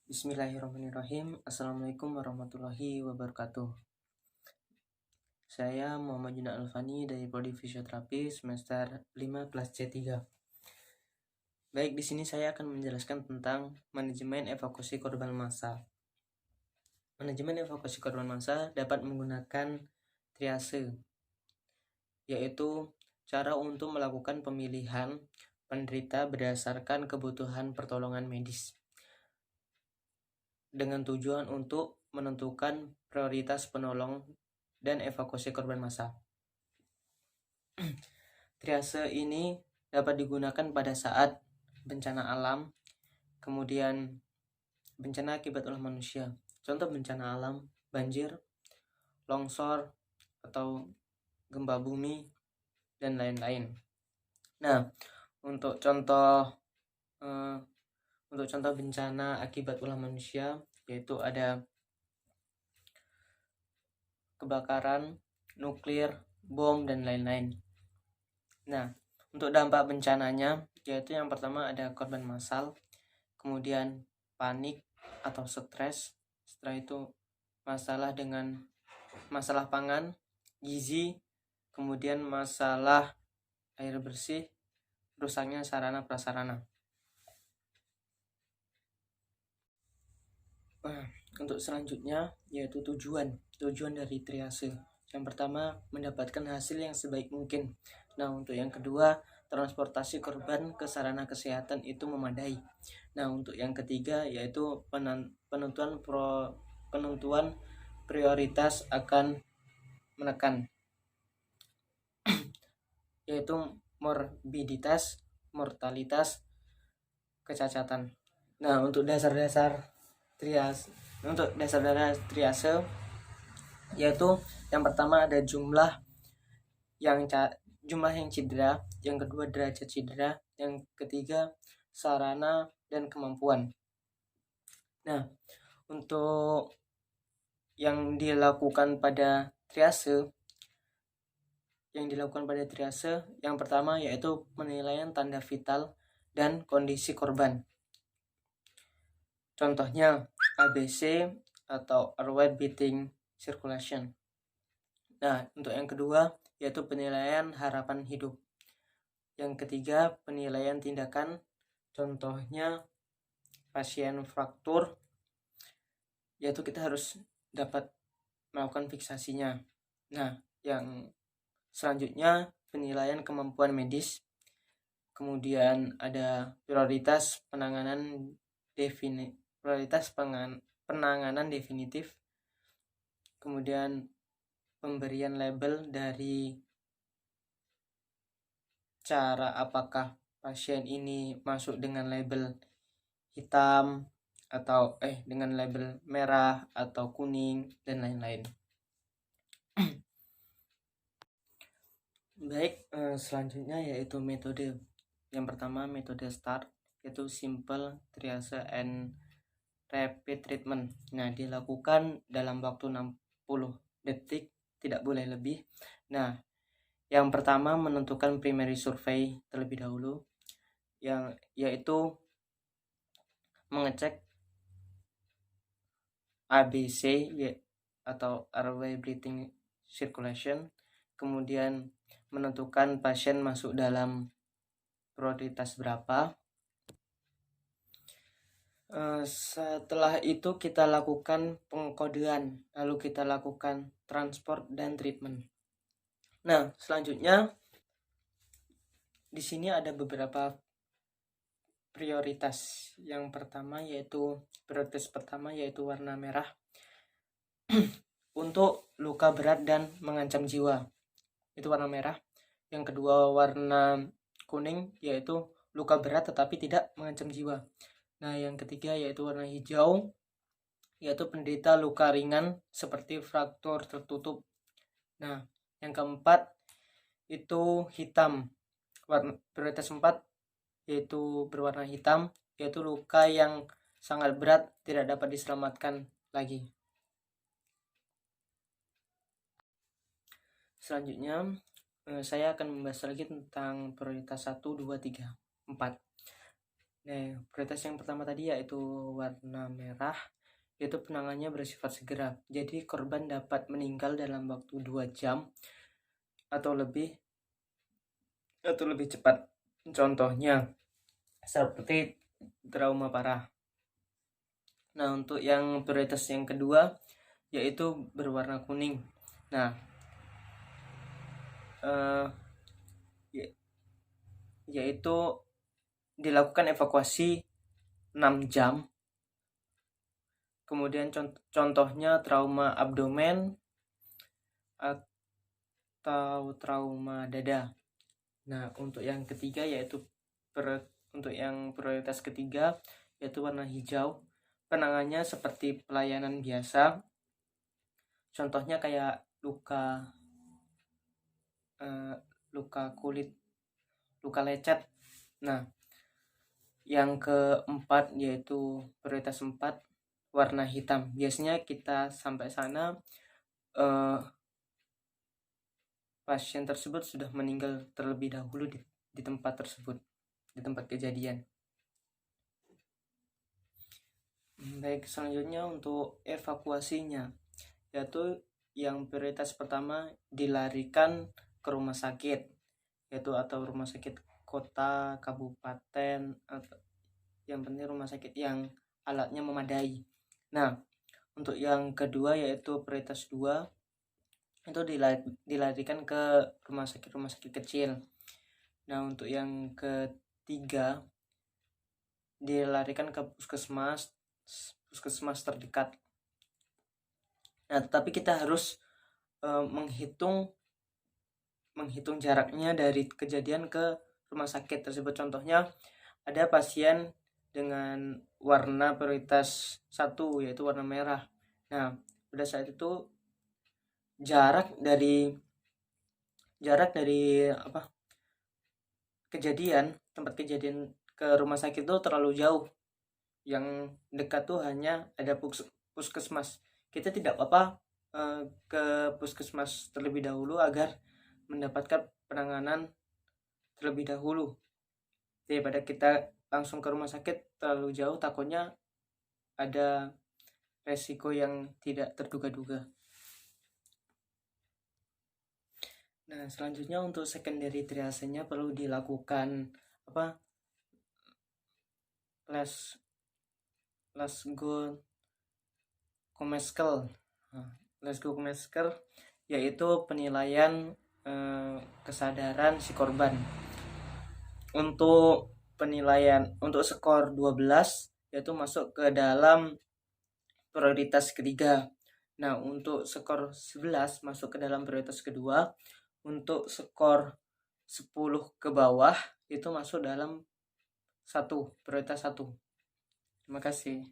Bismillahirrahmanirrahim. Assalamualaikum warahmatullahi wabarakatuh. Saya Muhammad Juna Alfani dari Prodi Fisioterapi semester 5 kelas C3. Baik, di sini saya akan menjelaskan tentang manajemen evakuasi korban massal. Manajemen evakuasi korban massal dapat menggunakan triase, yaitu cara untuk melakukan pemilihan penderita berdasarkan kebutuhan pertolongan medis dengan tujuan untuk menentukan prioritas penolong dan evakuasi korban massal. Triase ini dapat digunakan pada saat bencana alam, kemudian bencana akibat ulah manusia. Contoh bencana alam, banjir, longsor, atau gempa bumi, dan lain-lain. Nah, untuk contoh bencana akibat ulah manusia, yaitu ada kebakaran, nuklir, bom, dan lain-lain. Nah, untuk dampak bencananya, yaitu yang pertama ada korban massal, kemudian panik atau stres, setelah itu masalah pangan, gizi, kemudian masalah air bersih, rusaknya sarana prasarana. Untuk selanjutnya yaitu tujuan dari triase. Yang pertama, mendapatkan hasil yang sebaik mungkin. Nah, untuk yang kedua, transportasi korban ke sarana kesehatan itu memadai. Nah, untuk yang ketiga yaitu penentuan prioritas akan menekan, yaitu morbiditas, mortalitas, kecacatan. Nah, untuk dasar-dasar triase yaitu yang pertama ada jumlah yang cedera, yang kedua derajat cedera, yang ketiga sarana dan kemampuan. Nah, untuk yang dilakukan pada triase yang pertama yaitu penilaian tanda vital dan kondisi korban. Contohnya ABC atau airway breathing circulation. Nah, untuk yang kedua yaitu penilaian harapan hidup. Yang ketiga penilaian tindakan. Contohnya pasien fraktur, yaitu kita harus dapat melakukan fiksasinya. Nah, yang selanjutnya penilaian kemampuan medis. Kemudian ada prioritas penanganan definitif, kemudian pemberian label dari cara apakah pasien ini masuk dengan label hitam atau dengan label merah atau kuning dan lain-lain. Baik, selanjutnya yaitu metode. Yang pertama metode START, yaitu Simple Triage and Rapid Treatment. Nah, dilakukan dalam waktu 60 detik, tidak boleh lebih. Nah, yang pertama menentukan primary survey terlebih dahulu, yaitu mengecek ABC atau airway breathing circulation, kemudian menentukan pasien masuk dalam prioritas berapa. Setelah itu kita lakukan pengkodean, lalu kita lakukan transport dan treatment. Nah, selanjutnya di sini ada beberapa prioritas. Prioritas pertama yaitu warna merah untuk luka berat dan mengancam jiwa. Itu warna merah. Yang kedua warna kuning yaitu luka berat tetapi tidak mengancam jiwa. Nah, yang ketiga yaitu warna hijau, yaitu penderita luka ringan seperti fraktur tertutup. Nah, yang keempat itu hitam. Prioritas 4 yaitu berwarna hitam, yaitu luka yang sangat berat tidak dapat diselamatkan lagi. Selanjutnya saya akan membahas lagi tentang prioritas 1, 2, 3, 4. Nah, prioritas yang pertama tadi yaitu warna merah, yaitu penanganannya bersifat segera. Jadi korban dapat meninggal dalam waktu 2 jam atau lebih cepat. Contohnya seperti trauma parah. Nah, untuk yang prioritas yang kedua yaitu berwarna kuning. Nah, yaitu dilakukan evakuasi 6 jam. Kemudian contohnya trauma abdomen atau trauma dada. Nah, untuk yang ketiga yaitu untuk yang prioritas ketiga yaitu warna hijau. Penanganannya seperti pelayanan biasa. Contohnya kayak luka kulit, luka lecet. Nah, yang keempat yaitu prioritas 4 warna hitam. Biasanya kita sampai sana pasien tersebut sudah meninggal terlebih dahulu di tempat tersebut, di tempat kejadian. Baik, selanjutnya untuk evakuasinya, yaitu yang prioritas pertama dilarikan ke rumah sakit, yaitu atau rumah sakit kota, kabupaten, atau yang penting rumah sakit yang alatnya memadai. Nah, untuk yang kedua yaitu prioritas 2 itu dilarikan ke rumah sakit kecil. Nah, untuk yang ketiga dilarikan ke puskesmas terdekat. Nah, tapi kita harus menghitung jaraknya dari kejadian ke rumah sakit tersebut. Contohnya ada pasien dengan warna prioritas 1 yaitu warna merah. Nah, pada saat itu jarak dari tempat kejadian ke rumah sakit itu terlalu jauh. Yang dekat tuh hanya ada puskesmas. Kita tidak apa-apa ke puskesmas terlebih dahulu agar mendapatkan penanganan terlebih dahulu daripada kita langsung ke rumah sakit terlalu jauh, takutnya ada resiko yang tidak terduga-duga. Nah, selanjutnya untuk secondary triasenya perlu dilakukan Glasgow Coma Scale, yaitu penilaian kesadaran si korban. Untuk penilaian untuk skor 12 yaitu masuk ke dalam prioritas ketiga. Nah, untuk skor 11 masuk ke dalam prioritas kedua. Untuk skor 10 ke bawah itu masuk dalam prioritas 1. Terima kasih.